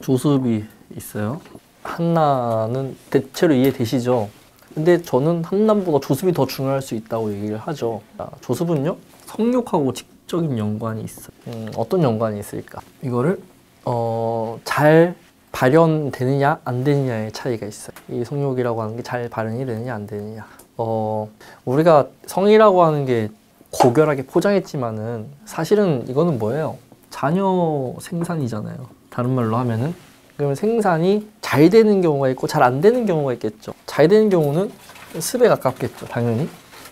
조습이 있어요. 한나는 대체로 이해되시죠? 근데 저는 한남보다 조습이 더 중요할 수 있다고 얘기를 하죠. 조습은요, 성욕하고 직접적인 연관이 있어요. 어떤 연관이 있을까? 이거를 잘 발현되느냐 안 되느냐의 차이가 있어요. 이 성욕이라고 하는 게 잘 발현이 되느냐 안 되느냐. 우리가 성이라고 하는 게 고결하게 포장했지만은 사실은 이거는 뭐예요? 자녀 생산이잖아요. 다른 말로 하면은. 그러면 생산이 잘 되는 경우가 있고 잘 안 되는 경우가 있겠죠. 잘 되는 경우는 습에 가깝겠죠, 당연히.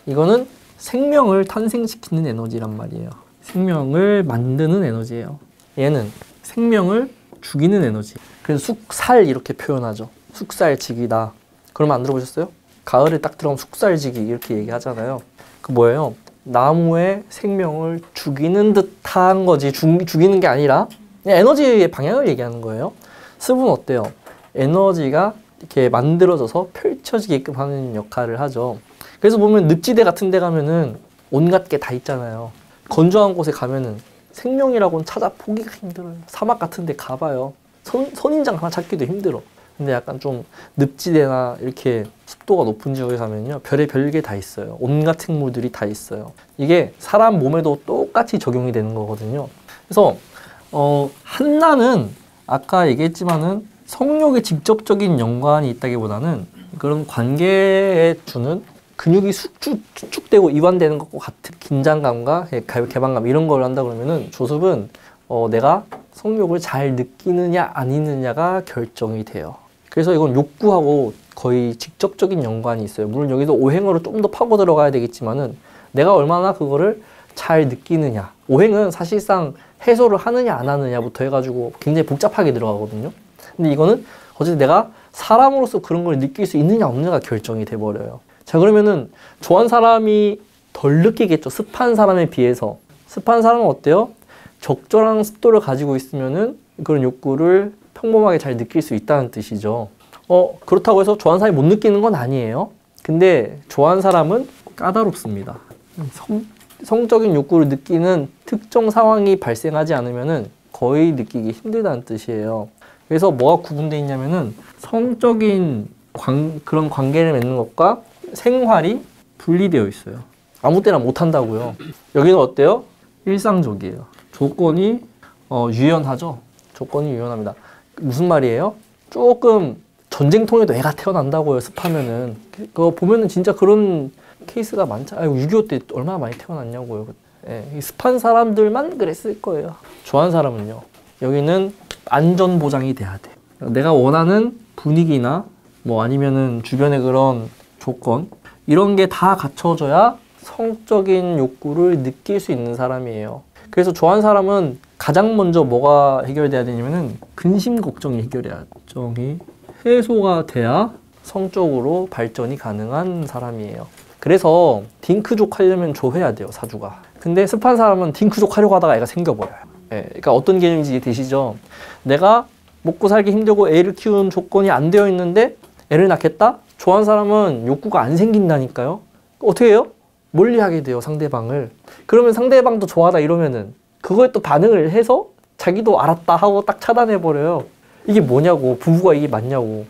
이거는 생명을 탄생시키는 에너지란 말이에요. 생명을 만드는 에너지예요. 얘는 생명을 죽이는 에너지. 그래서 숙살 이렇게 표현하죠. 숙살지기다. 그러면 안 들어보셨어요? 가을에 딱 들어가면 숙살지기 이렇게 얘기하잖아요. 그 뭐예요? 나무의 생명을 죽이는 듯한 거지. 죽이는 게 아니라 그냥 에너지의 방향을 얘기하는 거예요. 습은 어때요? 에너지가 이렇게 만들어져서 펼쳐지게끔 하는 역할을 하죠. 그래서 보면 늪지대 같은 데 가면은 온갖 게 다 있잖아요. 건조한 곳에 가면은 생명이라고는 찾아 보기가 힘들어요. 사막 같은 데 가봐요. 선인장 하나 찾기도 힘들어. 근데 약간 좀 늪지대나 이렇게 습도가 높은 지역에 가면요, 별의별 게 다 있어요. 온갖 생물들이 다 있어요. 이게 사람 몸에도 똑같이 적용이 되는 거거든요. 그래서 한나는 아까 얘기했지만은 성욕에 직접적인 연관이 있다기보다는 그런 관계에 주는 근육이 수축되고 이완되는 것과 같은 긴장감과 개방감 이런 걸 한다 그러면은 조습은 내가 성욕을 잘 느끼느냐 아니느냐가 결정이 돼요. 그래서 이건 욕구하고 거의 직접적인 연관이 있어요. 물론 여기도 오행으로 좀 더 파고 들어가야 되겠지만은 내가 얼마나 그거를 잘 느끼느냐. 오행은 사실상 해소를 하느냐 안 하느냐부터 해가지고 굉장히 복잡하게 들어가거든요. 근데 이거는 어쨌든 내가 사람으로서 그런 걸 느낄 수 있느냐 없느냐가 결정이 돼버려요. 자, 그러면은 좋아하는 사람이 덜 느끼겠죠. 습한 사람에 비해서. 습한 사람은 어때요? 적절한 습도를 가지고 있으면은 그런 욕구를 평범하게 잘 느낄 수 있다는 뜻이죠. 그렇다고 해서 좋아하는 사람이 못 느끼는 건 아니에요. 근데 좋아하는 사람은 까다롭습니다. 성적인 욕구를 느끼는 특정 상황이 발생하지 않으면은 거의 느끼기 힘들다는 뜻이에요. 그래서 뭐가 구분되어 있냐면은 성적인 그런 관계를 맺는 것과 생활이 분리되어 있어요. 아무 때나 못 한다고요. 여기는 어때요? 일상적이에요. 조건이 유연하죠. 조건이 유연합니다. 무슨 말이에요? 조금 전쟁통에도 애가 태어난다고요. 습하면은. 그거 보면은 진짜 그런 케이스가 많죠. 6.25 때 얼마나 많이 태어났냐고요. 예, 습한 사람들만 그랬을 거예요. 좋아하는 사람은요. 여기는 안전 보장이 돼야 돼. 내가 원하는 분위기나 뭐 아니면은 주변의 그런 조건 이런 게 다 갖춰져야 성적인 욕구를 느낄 수 있는 사람이에요. 그래서 좋아하는 사람은 가장 먼저 뭐가 해결돼야 되냐면은 근심 걱정이 걱정이 해소가 돼야 성적으로 발전이 가능한 사람이에요. 그래서 딩크족 하려면 조해야 돼요, 사주가. 근데 습한 사람은 딩크족 하려고 하다가 애가 생겨버려요. 예, 그러니까 어떤 개념인지 이해되시죠? 내가 먹고 살기 힘들고 애를 키우는 조건이 안 되어 있는데 애를 낳겠다? 좋아하는 사람은 욕구가 안 생긴다니까요. 어떻게 해요? 멀리하게 돼요, 상대방을. 그러면 상대방도 좋아하다 이러면은 그거에 또 반응을 해서 자기도 알았다 하고 딱 차단해버려요. 이게 뭐냐고, 부부가 이게 맞냐고.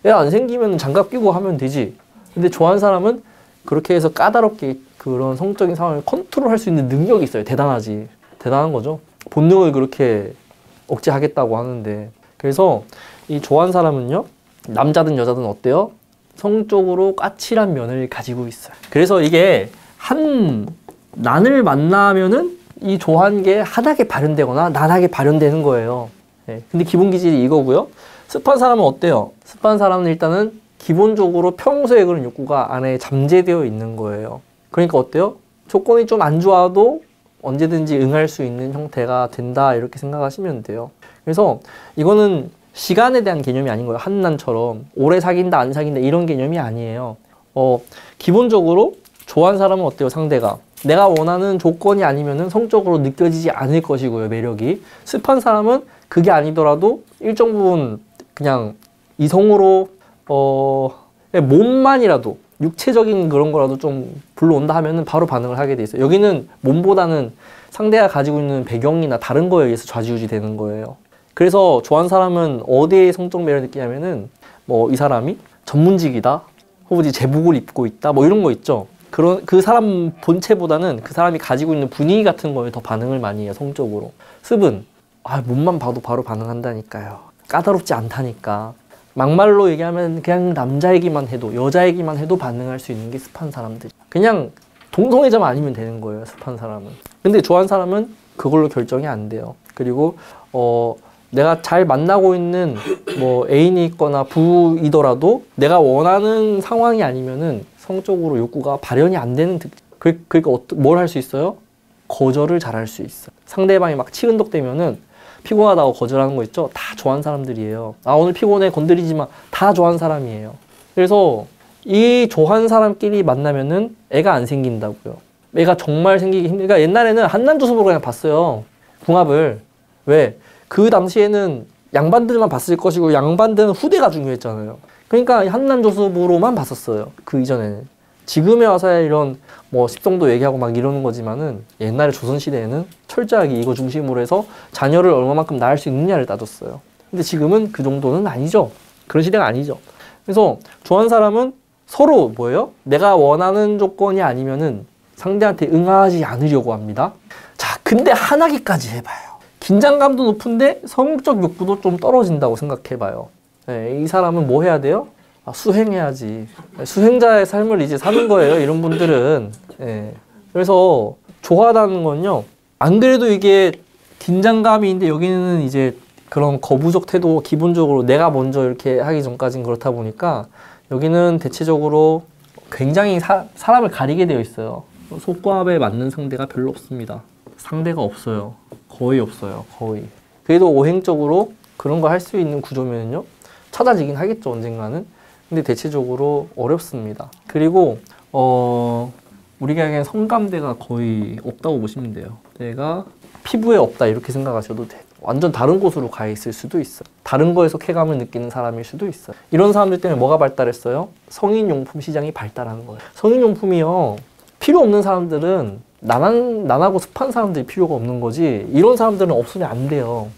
애 안 생기면 장갑 끼고 하면 되지. 근데 좋아하는 사람은 그렇게 해서 까다롭게 그런 성적인 상황을 컨트롤할 수 있는 능력이 있어요. 대단하지. 대단한 거죠. 본능을 그렇게 억제하겠다고 하는데. 그래서 이 좋아하는 사람은요, 남자든 여자든 어때요? 성적으로 까칠한 면을 가지고 있어요. 그래서 이게 난을 만나면은 이 좋아하는 게 한하게 발현되거나 난하게 발현되는 거예요. 네. 근데 기본 기질이 이거고요. 습한 사람은 어때요? 습한 사람은 일단은 기본적으로 평소에 그런 욕구가 안에 잠재되어 있는 거예요. 그러니까 어때요? 조건이 좀 안 좋아도 언제든지 응할 수 있는 형태가 된다 이렇게 생각하시면 돼요. 그래서 이거는 시간에 대한 개념이 아닌 거예요. 한난처럼 오래 사귄다 안 사귄다 이런 개념이 아니에요. 기본적으로 좋아하는 사람은 어때요? 상대가 내가 원하는 조건이 아니면은 성적으로 느껴지지 않을 것이고요. 매력이. 습한 사람은 그게 아니더라도 일정 부분 그냥 이성으로 몸만이라도 육체적인 그런 거라도 좀 불러온다 하면은 바로 반응을 하게 돼 있어요. 여기는 몸보다는 상대가 가지고 있는 배경이나 다른 거에 의해서 좌지우지 되는 거예요. 그래서 좋아하는 사람은 어디에 성적 매력을 느끼냐면은 뭐 이 사람이 전문직이다, 혹은 제복을 입고 있다, 뭐 이런 거 있죠. 그런 그 사람 본체보다는 그 사람이 가지고 있는 분위기 같은 거에 더 반응을 많이 해요. 성적으로. 습은 몸만 봐도 바로 반응한다니까요. 까다롭지 않다니까. 막말로 얘기하면 그냥 남자 얘기만 해도, 여자 얘기만 해도 반응할 수 있는 게 습한 사람들. 그냥 동성애자만 아니면 되는 거예요, 습한 사람은. 근데 좋아하는 사람은 그걸로 결정이 안 돼요. 그리고 내가 잘 만나고 있는 뭐 애인이 있거나 부이더라도 내가 원하는 상황이 아니면은 성적으로 욕구가 발현이 안 되는 그러니까 뭘 할 수 있어요? 거절을 잘 할 수 있어. 상대방이 막 치근덕대면은 피곤하다고 거절하는 거 있죠? 다 좋아하는 사람들이에요. 오늘 피곤해, 건드리지 마. 다 좋아하는 사람이에요. 그래서 이 좋아하는 사람끼리 만나면은 애가 안 생긴다고요. 애가 정말 생기기 힘들니까 옛날에는 한난조수으로 그냥 봤어요. 궁합을. 왜? 그 당시에는 양반들만 봤을 것이고 양반들은 후대가 중요했잖아요. 그러니까 한난조수으로만 봤었어요. 그 이전에는. 지금에 와서야 이런 뭐 십성도 얘기하고 막 이러는 거지만은 옛날에 조선시대에는 철저하게 이거 중심으로 해서 자녀를 얼마만큼 낳을 수 있느냐를 따졌어요. 근데 지금은 그 정도는 아니죠. 그런 시대가 아니죠. 그래서 좋아하는 사람은 서로 뭐예요? 내가 원하는 조건이 아니면은 상대한테 응하지 않으려고 합니다. 자, 근데 하나기까지 해봐요. 긴장감도 높은데 성적 욕구도 좀 떨어진다고 생각해봐요. 네, 이 사람은 뭐 해야 돼요? 수행해야지. 수행자의 삶을 이제 사는 거예요, 이런 분들은. 네. 그래서 좋아하다는 건요, 안 그래도 이게 긴장감이 있는데 여기는 이제 그런 거부적 태도, 기본적으로 내가 먼저 이렇게 하기 전까지는 그렇다 보니까 여기는 대체적으로 굉장히 사람을 가리게 되어 있어요. 속과합에 맞는 상대가 별로 없습니다. 상대가 없어요. 거의 없어요. 거의. 그래도 오행적으로 그런 거 할 수 있는 구조면요, 찾아지긴 하겠죠, 언젠가는. 근데 대체적으로 어렵습니다. 그리고 우리가 그냥 성감대가 거의 없다고 보시면 돼요. 내가 피부에 없다 이렇게 생각하셔도 돼요. 완전 다른 곳으로 가 있을 수도 있어요. 다른 거에서 쾌감을 느끼는 사람일 수도 있어요. 이런 사람들 때문에 뭐가 발달했어요? 성인용품 시장이 발달하는 거예요. 성인용품이요, 필요 없는 사람들은 난하고 습한 사람들이 필요가 없는 거지, 이런 사람들은 없으면 안 돼요.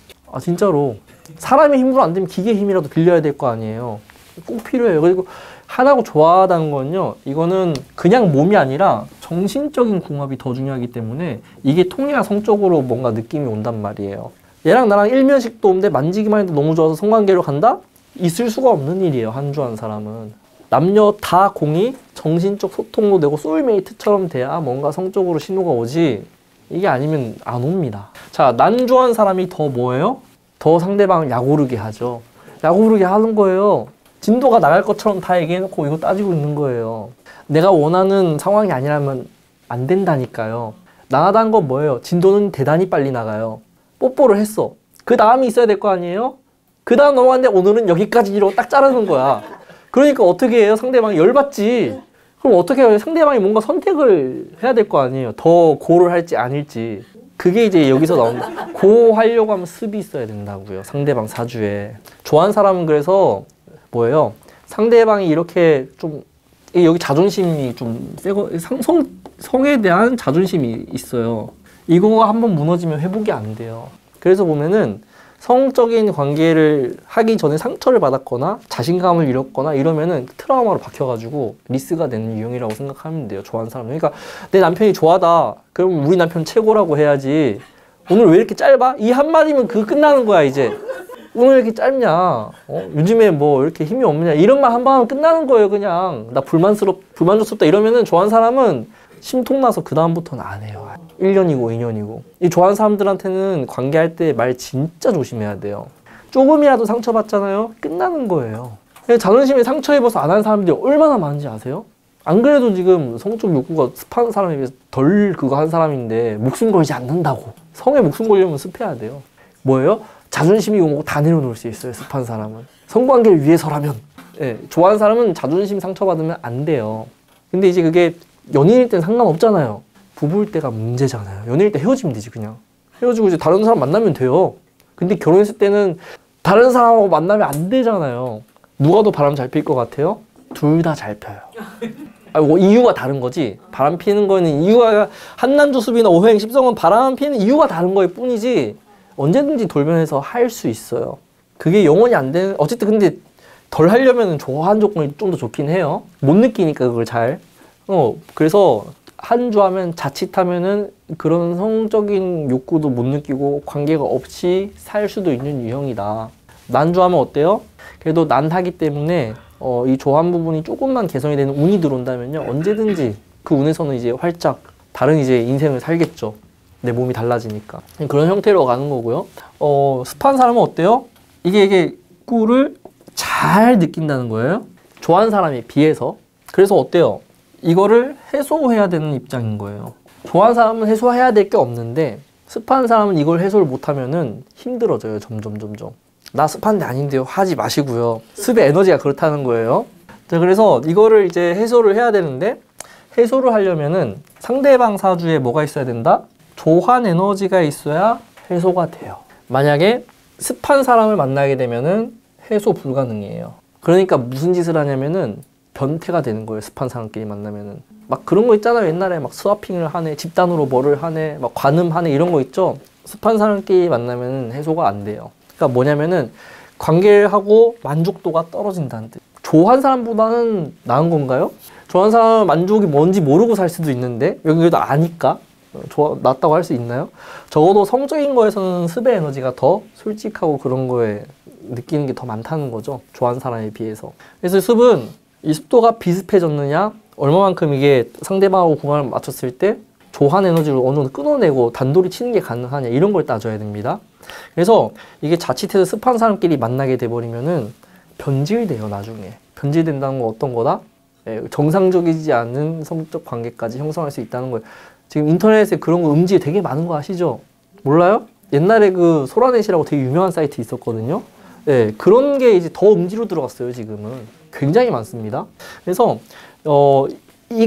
진짜로. 사람의 힘으로 안 되면 기계의 힘이라도 빌려야 될 거 아니에요. 꼭 필요해요. 그리고 하나고 좋아하다는 건요, 이거는 그냥 몸이 아니라 정신적인 궁합이 더 중요하기 때문에 이게 통해야 성적으로 뭔가 느낌이 온단 말이에요. 얘랑 나랑 일면식도 없는데 만지기만 해도 너무 좋아서 성관계로 간다? 있을 수가 없는 일이에요, 한 좋아하는 사람은. 남녀 다 공이 정신적 소통도 되고 소울메이트처럼 돼야 뭔가 성적으로 신호가 오지, 이게 아니면 안 옵니다. 자, 난 좋아하는 사람이 더 뭐예요? 더 상대방을 약오르게 하죠. 약오르게 하는 거예요. 진도가 나갈 것처럼 다 얘기해놓고 이거 따지고 있는 거예요. 내가 원하는 상황이 아니라면 안 된다니까요. 나가다는 건 뭐예요? 진도는 대단히 빨리 나가요. 뽀뽀를 했어. 그 다음이 있어야 될 거 아니에요? 그 다음 넘어갔는데 오늘은 여기까지로 딱 자르는 거야. 그러니까 어떻게 해요? 상대방이 열받지. 그럼 어떻게 해요? 상대방이 뭔가 선택을 해야 될 거 아니에요? 더 고를 할지 아닐지. 그게 이제 여기서 나옵니다. 고 하려고 하면 습이 있어야 된다고요. 상대방 사주에. 좋아하는 사람은 그래서 뭐예요? 상대방이 이렇게 좀, 여기 자존심이 좀 세고, 성에 대한 자존심이 있어요. 이거가 한번 무너지면 회복이 안 돼요. 그래서 보면은 성적인 관계를 하기 전에 상처를 받았거나 자신감을 잃었거나 이러면은 트라우마로 박혀가지고 리스가 되는 유형이라고 생각하면 돼요. 좋아하는 사람은. 그러니까 내 남편이 좋아하다, 그럼 우리 남편 최고라고 해야지. 오늘 왜 이렇게 짧아? 이 한마디면 그거 끝나는 거야, 이제. 오늘 왜 이렇게 짧냐? 요즘에 뭐 이렇게 힘이 없냐? 이런 말 한 번 하면 끝나는 거예요, 그냥. 나 불만족스럽다 이러면은 좋아하는 사람은 심통나서 그다음부터는 안 해요. 1년이고 2년이고. 이 좋아하는 사람들한테는 관계할 때 말 진짜 조심해야 돼요. 조금이라도 상처받잖아요? 끝나는 거예요. 자존심에 상처 입어서 안 하는 사람들이 얼마나 많은지 아세요? 안 그래도 지금 성적 욕구가 습한 사람에 비해서 덜 그거 한 사람인데 목숨 걸지 않는다고. 성에 목숨 걸려면 습해야 돼요. 뭐예요? 자존심이고 뭐고 다 내려놓을 수 있어요, 습한 사람은. 성관계를 위해서라면. 예, 좋아하는 사람은 자존심 상처받으면 안 돼요. 근데 이제 그게 연인일 땐 상관없잖아요. 부부일 때가 문제잖아요. 연인일 때 헤어지면 되지, 그냥. 헤어지고 이제 다른 사람 만나면 돼요. 근데 결혼했을 때는 다른 사람하고 만나면 안 되잖아요. 누가 더 바람 잘 필 것 같아요? 둘 다 잘 펴요. 뭐 이유가 다른 거지. 바람 피는 거는 이유가 한난조습이나 오행, 십성은 바람 피는 이유가 다른 거일 뿐이지 언제든지 돌변해서 할 수 있어요. 그게 영원히 안 되는, 어쨌든 근데 덜 하려면 조한 조건이 좀 더 좋긴 해요. 못 느끼니까 그걸 잘. 그래서 한 주 하면 자칫하면은 그런 성적인 욕구도 못 느끼고 관계가 없이 살 수도 있는 유형이다. 난주하면 어때요? 그래도 난하기 때문에 이 조한 부분이 조금만 개선이 되는 운이 들어온다면요, 언제든지 그 운에서는 이제 활짝 다른 이제 인생을 살겠죠. 내 몸이 달라지니까. 그런 형태로 가는 거고요. 습한 사람은 어때요? 이게 꿀을 잘 느낀다는 거예요. 좋아하는 사람에 비해서. 그래서 어때요? 이거를 해소해야 되는 입장인 거예요. 좋아하는 사람은 해소해야 될 게 없는데 습한 사람은 이걸 해소를 못하면은 힘들어져요. 점점. 나 습한데 아닌데요. 하지 마시고요. 습의 에너지가 그렇다는 거예요. 자, 그래서 이거를 이제 해소를 해야 되는데 해소를 하려면은 상대방 사주에 뭐가 있어야 된다? 조한 에너지가 있어야 해소가 돼요. 만약에 습한 사람을 만나게 되면은 해소 불가능이에요. 그러니까 무슨 짓을 하냐면은 변태가 되는 거예요. 습한 사람끼리 만나면은. 막 그런 거 있잖아요. 옛날에 막 스와핑을 하네, 집단으로 뭐를 하네, 막 관음하네, 이런 거 있죠. 습한 사람끼리 만나면은 해소가 안 돼요. 그러니까 뭐냐면은 관계를 하고 만족도가 떨어진다는 뜻. 좋아하는 사람보다는 나은 건가요? 좋아하는 사람은 만족이 뭔지 모르고 살 수도 있는데 여기도 아니까 낫다고 할 수 있나요? 적어도 성적인 거에서는 습의 에너지가 더 솔직하고 그런 거에 느끼는 게 더 많다는 거죠. 좋아하는 사람에 비해서. 그래서 습은 이 습도가 비슷해졌느냐, 얼마만큼 이게 상대방하고 궁합을 맞췄을 때 조한 에너지를 어느 정도 끊어내고 단돌이 치는 게 가능하냐, 이런 걸 따져야 됩니다. 그래서 이게 자칫해서 습한 사람끼리 만나게 돼버리면은 변질돼요. 나중에 변질된다는 건 어떤 거다? 정상적이지 않은 성적 관계까지 형성할 수 있다는 거예요. 지금 인터넷에 그런 거 음지 되게 많은 거 아시죠? 몰라요? 옛날에 그 소라넷이라고 되게 유명한 사이트 있었거든요. 네, 그런 게 이제 더 음지로 들어갔어요. 지금은 굉장히 많습니다. 그래서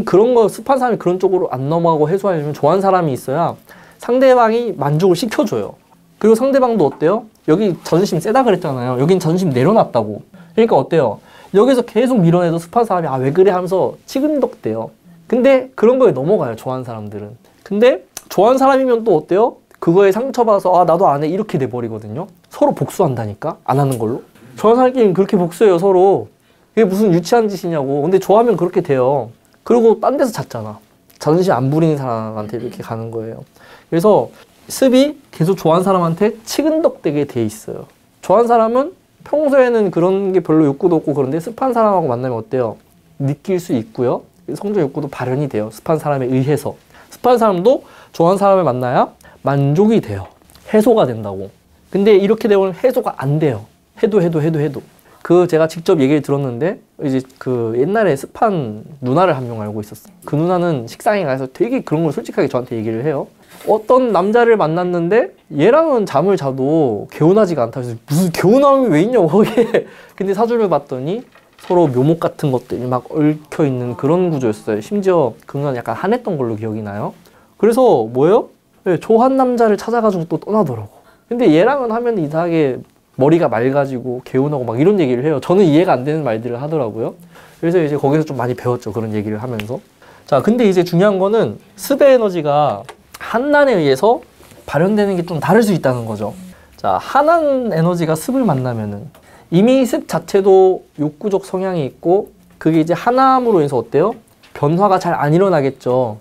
그런 거 습한 사람이 그런 쪽으로 안 넘어가고 해소하려면 좋아하는 사람이 있어야 상대방이 만족을 시켜줘요. 그리고 상대방도 어때요? 여기 자존심 세다 그랬잖아요. 여긴 자존심 내려놨다고. 그러니까 어때요? 여기서 계속 밀어내도 습한 사람이 아, 왜 그래 하면서 치근덕대요. 근데 그런 거에 넘어가요. 좋아하는 사람들은. 근데 좋아하는 사람이면 또 어때요? 그거에 상처받아서 아, 나도 안 해, 이렇게 돼버리거든요. 서로 복수한다니까? 안 하는 걸로. 좋아하는 사람끼리는 그렇게 복수해요. 서로. 이게 무슨 유치한 짓이냐고. 근데 좋아하면 그렇게 돼요. 그리고 딴 데서 잤잖아. 자존심 안 부리는 사람한테 이렇게 가는 거예요. 그래서 습이 계속 좋아하는 사람한테 치근덕대게 돼 있어요. 좋아하는 사람은 평소에는 그런 게 별로 욕구도 없고 그런데 습한 사람하고 만나면 어때요? 느낄 수 있고요. 성적 욕구도 발현이 돼요. 습한 사람에 의해서. 습한 사람도 좋아하는 사람을 만나야 만족이 돼요. 해소가 된다고. 근데 이렇게 되면 해소가 안 돼요. 해도. 그 제가 직접 얘기를 들었는데 이제 그 옛날에 습한 누나를 한 명 알고 있었어요. 그 누나는 식당에 가서 되게 그런 걸 솔직하게 저한테 얘기를 해요. 어떤 남자를 만났는데 얘랑은 잠을 자도 개운하지가 않다. 그래서 무슨 개운함이 왜 있냐고 거기에. 근데 사주를 봤더니 서로 묘목 같은 것들이 막 얽혀 있는 그런 구조였어요. 심지어 그 누나는 약간 한했던 걸로 기억이 나요. 그래서 뭐예요? 네, 좋아한 남자를 찾아가지고 또 떠나더라고. 근데 얘랑은 하면 이상하게 머리가 맑아지고 개운하고 막 이런 얘기를 해요. 저는 이해가 안 되는 말들을 하더라고요. 그래서 이제 거기서 좀 많이 배웠죠. 그런 얘기를 하면서. 자, 근데 이제 중요한 거는 습의 에너지가 한난에 의해서 발현되는 게 좀 다를 수 있다는 거죠. 자, 한한 에너지가 습을 만나면은 이미 습 자체도 욕구적 성향이 있고 그게 이제 한함으로 인해서 어때요? 변화가 잘 안 일어나겠죠.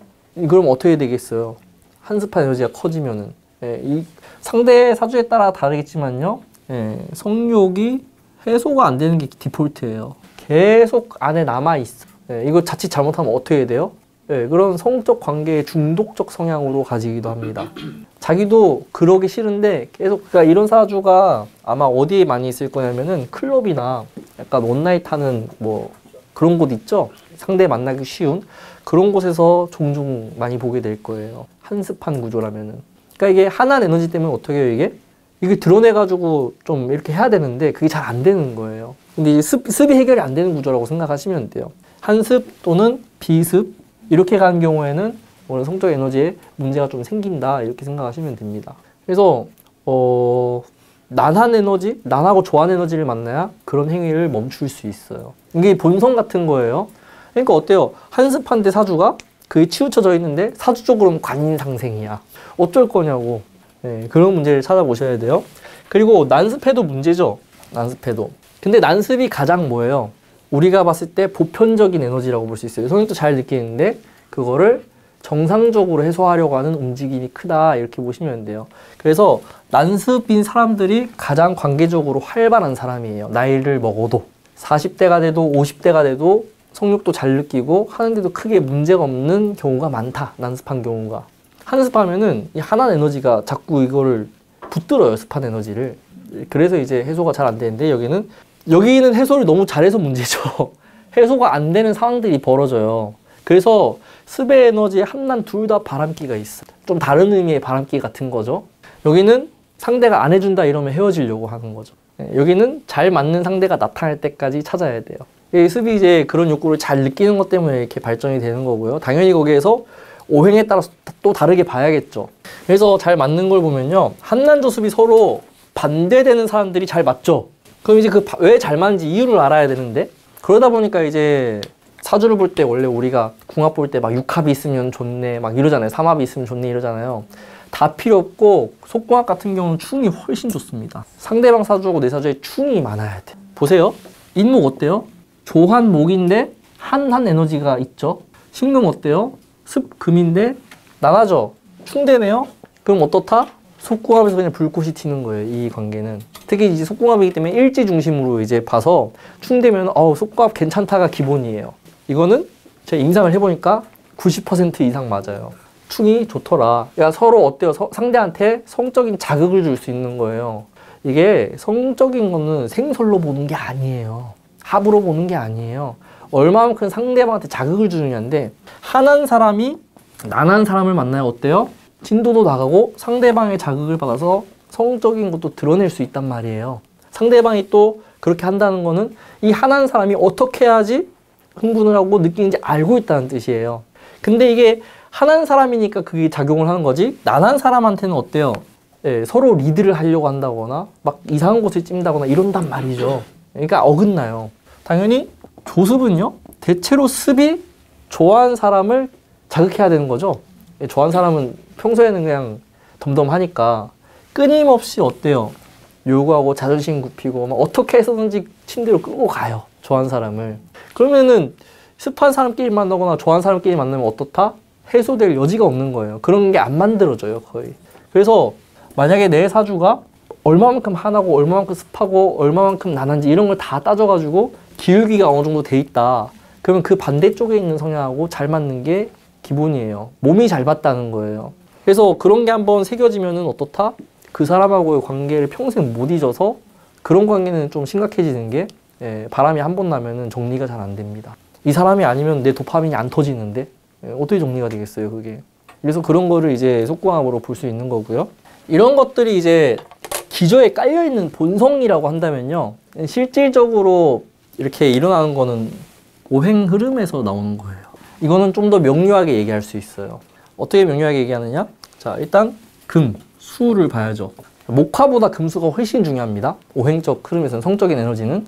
그럼 어떻게 되겠어요? 한습한 에너지가 커지면은. 예, 이 상대 사주에 따라 다르겠지만요. 예, 성욕이 해소가 안 되는 게 디폴트예요. 계속 안에 남아있어. 예, 이거 자칫 잘못하면 어떻게 해야 돼요? 예, 그런 성적 관계의 중독적 성향으로 가지기도 합니다. 자기도 그러기 싫은데 계속, 그러니까 이런 사주가 아마 어디에 많이 있을 거냐면은 클럽이나 약간 원나잇 하는 뭐 그런 곳 있죠? 상대 만나기 쉬운 그런 곳에서 종종 많이 보게 될 거예요. 한습한 구조라면은. 그러니까 이게 한한 에너지 때문에 어떻게 해요, 이게 드러내가지고 좀 이렇게 해야 되는데 그게 잘 안 되는 거예요. 근데 이제 습이 해결이 안 되는 구조라고 생각하시면 돼요. 한습 또는 비습 이렇게 가는 경우에는 오늘 성적 에너지에 문제가 좀 생긴다 이렇게 생각하시면 됩니다. 그래서 난한 에너지, 난하고 조한 에너지를 만나야 그런 행위를 멈출 수 있어요. 이게 본성 같은 거예요. 그러니까 어때요? 한습한데 사주가 그게 치우쳐져 있는데 사주 쪽으로는 관인상생이야. 어쩔 거냐고. 네, 그런 문제를 찾아보셔야 돼요. 그리고 난습해도 문제죠. 난습해도. 근데 난습이 가장 뭐예요? 우리가 봤을 때 보편적인 에너지라고 볼 수 있어요. 성격도 잘 느끼는데 그거를 정상적으로 해소하려고 하는 움직임이 크다 이렇게 보시면 돼요. 그래서 난습인 사람들이 가장 관계적으로 활발한 사람이에요. 나이를 먹어도 40대가 돼도 50대가 돼도 성욕도 잘 느끼고 하는데도 크게 문제가 없는 경우가 많다. 난습한 경우가. 한습하면은 이 한한 에너지가 자꾸 이거를 붙들어요. 습한 에너지를. 그래서 이제 해소가 잘 안 되는데 여기는 해소를 너무 잘해서 문제죠. 해소가 안 되는 상황들이 벌어져요. 그래서 습의 에너지에 한난 둘 다 바람기가 있어. 좀 다른 의미의 바람기 같은 거죠. 여기는 상대가 안 해준다 이러면 헤어지려고 하는 거죠. 여기는 잘 맞는 상대가 나타날 때까지 찾아야 돼요. 이 습이 이제 그런 욕구를 잘 느끼는 것 때문에 이렇게 발전이 되는 거고요. 당연히 거기에서 오행에 따라서 또 다르게 봐야겠죠. 그래서 잘 맞는 걸 보면요. 한난조습이 서로 반대되는 사람들이 잘 맞죠. 그럼 이제 그 왜 잘 맞는지 이유를 알아야 되는데 그러다 보니까 이제 사주를 볼 때 원래 우리가 궁합 볼 때 막 육합이 있으면 좋네 막 이러잖아요. 삼합이 있으면 좋네 이러잖아요. 다 필요 없고 속궁합 같은 경우는 충이 훨씬 좋습니다. 상대방 사주하고 내 사주에 충이 많아야 돼. 보세요. 인목 어때요? 조한목인데 한한 에너지가 있죠. 신금 어때요? 습금인데 나가죠. 충대네요. 그럼 어떻다? 속궁합에서 그냥 불꽃이 튀는 거예요. 이 관계는. 특히 이제 속궁합이기 때문에 일지 중심으로 이제 봐서 충대면 속궁합 괜찮다가 기본이에요. 이거는 제가 임상을 해보니까 90% 이상 맞아요. 충이 좋더라. 그러니까 서로 어때요? 상대한테 성적인 자극을 줄 수 있는 거예요. 이게 성적인 거는 생설로 보는 게 아니에요. 합으로 보는 게 아니에요. 얼마만큼 상대방한테 자극을 주느냐인데 한한 사람이 난한 사람을 만나야 어때요? 진도도 나가고 상대방의 자극을 받아서 성적인 것도 드러낼 수 있단 말이에요. 상대방이 또 그렇게 한다는 거는 이 한한 사람이 어떻게 해야지 흥분을 하고 느끼는지 알고 있다는 뜻이에요. 근데 이게 한한 사람이니까 그게 작용을 하는 거지 난한 사람한테는 어때요? 예, 서로 리드를 하려고 한다거나 막 이상한 곳을 찜다거나 이런단 말이죠. 그러니까 어긋나요. 당연히 조습은요. 대체로 습이 좋아하는 사람을 자극해야 되는 거죠. 좋아하는 사람은 평소에는 그냥 덤덤하니까 끊임없이 어때요? 요구하고 자존심 굽히고 막 어떻게 해서든지 침대로 끌고 가요. 좋아하는 사람을. 그러면은 습한 사람끼리 만나거나 좋아하는 사람끼리 만나면 어떻다? 해소될 여지가 없는 거예요. 그런 게 안 만들어져요. 거의. 그래서 만약에 내 사주가 얼마만큼 한하고 얼마만큼 습하고 얼마만큼 난한지 이런 걸 다 따져가지고 기울기가 어느 정도 돼 있다. 그러면 그 반대쪽에 있는 성향하고 잘 맞는 게 기본이에요. 몸이 잘 맞다는 거예요. 그래서 그런 게 한번 새겨지면은 어떻다? 그 사람하고의 관계를 평생 못 잊어서 그런 관계는 좀 심각해지는 게 바람이 한 번 나면은 정리가 잘 안 됩니다. 이 사람이 아니면 내 도파민이 안 터지는데 어떻게 정리가 되겠어요, 그게. 그래서 그런 거를 이제 속궁합으로 볼 수 있는 거고요. 이런 것들이 이제 기저에 깔려있는 본성이라고 한다면요. 실질적으로 이렇게 일어나는 거는 오행 흐름에서 나오는 거예요. 이거는 좀 더 명료하게 얘기할 수 있어요. 어떻게 명료하게 얘기하느냐? 자, 일단 금, 수를 봐야죠. 목화보다 금수가 훨씬 중요합니다. 오행적 흐름에서는 성적인 에너지는.